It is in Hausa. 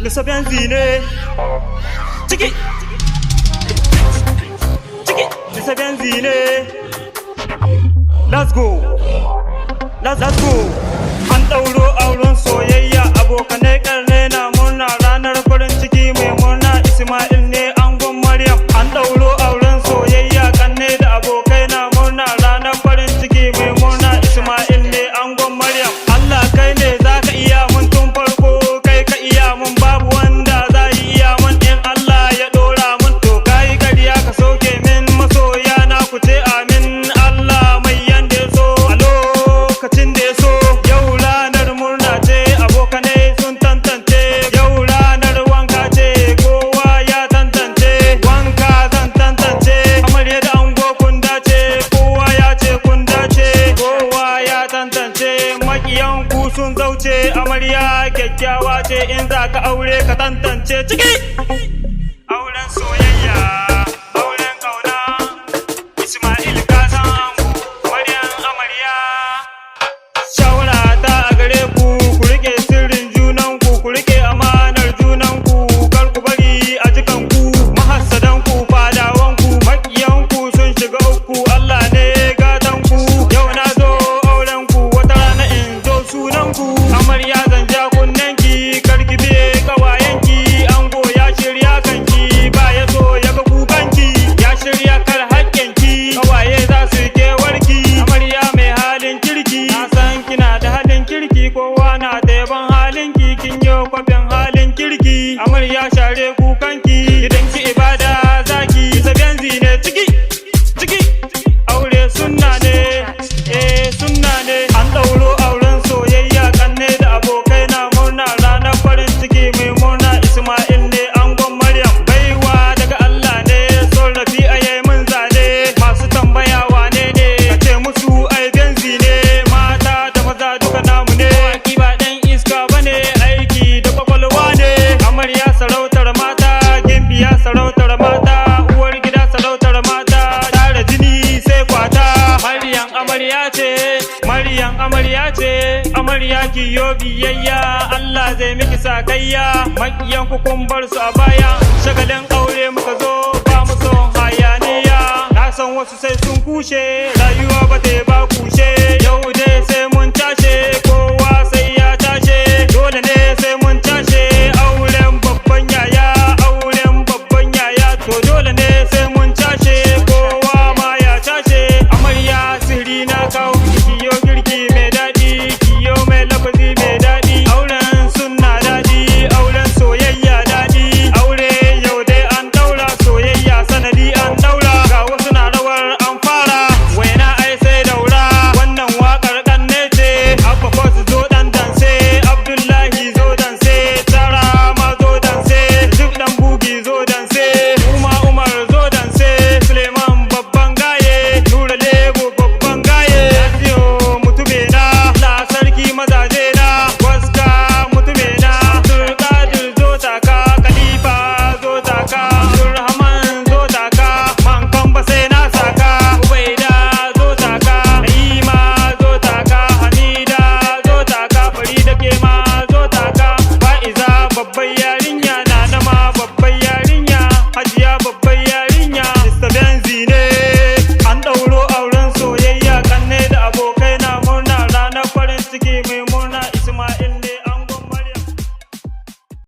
Mr. Benzine, Chiki, Chiki, Mr. Benzine, let's go, let's go. An ɗauro auren soyayya abokanai ƙarne na murna ranar farin ciki mai murna Ismail ne angon Maryam. An ɗauro auren soyayya ƙanne da abokai na murna ranar farin ciki mai murna Ismail ne angon Maryam. Allah kai ne za ka iya mun tun farko kai ka iya mun babu wanda za yi iya mun in Allah ya ɗora mun to kayi ƙarya ka soke min masoya na ku ce amin Allah mai yanda ya so a lokacin da ya so. Yau ranar murna ce abokanai sun tantance, yau ranar wanka ce kowa ya tantance, wanka zan tantance amarya da ango kun dace, kowa ya ce kun dace, kowa ya tantance. Makiyan ku sun zauce amarya kyakkyawa ce in za ka aure ka tantance. Ciki auren soyayya auren kauna Ismail ka san ango Maryam amarya. Shawara ta a gare ku ku rike sirrin junanku, ku rike amanar junanku, kar ku bari a jikanku. Mahassadanku fadawanku makiyanku sun shiga uku, Allah ne gatanku. Yau na zo aurenku wata rana in zo sunanku. Amarya zan ja kunnenki kar ki biye kawayenki, ango ya shirya kanki ba ya so ya ga kukanki, ya shirya kar hakkenki kawaye za su yi kewarki. Amarya mai halin kirki na san kina da halin kirki, kowa na da yaban halinki, kin yi kwafin halin kirki. Amarya share kukanki gidanki ibada zaki Benzi ne. Ciki ciki aure sunna ne sunna ne. An ɗauro auren soyayya ƙanne da abokai na murna ranar farin ciki mai murna Ismail ne angon Maryam. Baiwa daga Allah ne son Rafi'a yayi mun zane, masu tambaya wane ne ka ce musu ai Benzi ne. Mata da maza duka namu ne, aki ba ɗan iska bane aiki da kwakwalwa ne. Amarya sarautar mata, gimbiya sarautar mata, uwar gida sarautar mata, tare jini sai kwata. Maryam amarya ce, Maryam amarya ce, amarya ki yo biyayya Allah zai miki sakayya. Makiyan ku kun bar su a baya, shagalin aure muka zo ba mu son hayaniya. Na san wasu sai sun kushe rayuwa ba ta ba kushe, yau dai sai mun tashe kowa sai ya tashe, dole ne sai mun tashe. Auren babban yaya, auren babban yaya, to dole ne sai mun tashe kowa ma ya tashe. Amarya sirri na kawo kiyo girki mai daɗi, kiyo mai lafazi mai daɗi. Auren sunna daɗi, auren soyayya daɗi. Aure yau dai an ɗaura, soyayya sanadi an ɗaura. Ga wasu na rawar an fara, waina ai sai daura. Wannan waƙar ƙanne ce, Abba Kos zo ɗan danse, Abdullahi zo danse, Tara ma zo danse, Zub ɗan bugi zo danse, Umar zo danse, Suleiman babban gaye, Nura Lebo babban gaye, Nasiyo mutume na, La sarki mazaje na, Waska mutume na, Abdulkadir zo taka, Khalifa zo taka, Abdulrahman zo taka, Mankan ba sai na saka, Ubaida zo taka, Naima zo taka, Hamida zo taka, Farida ke ma zo taka, Fa'iza babbar yarinya, Nana ma babbar yarinya, Hajiya babbar yarinya. Mr. Benzi ne an ɗauro auren soyayya ƙanne da abokai na murna ranar farin ciki mai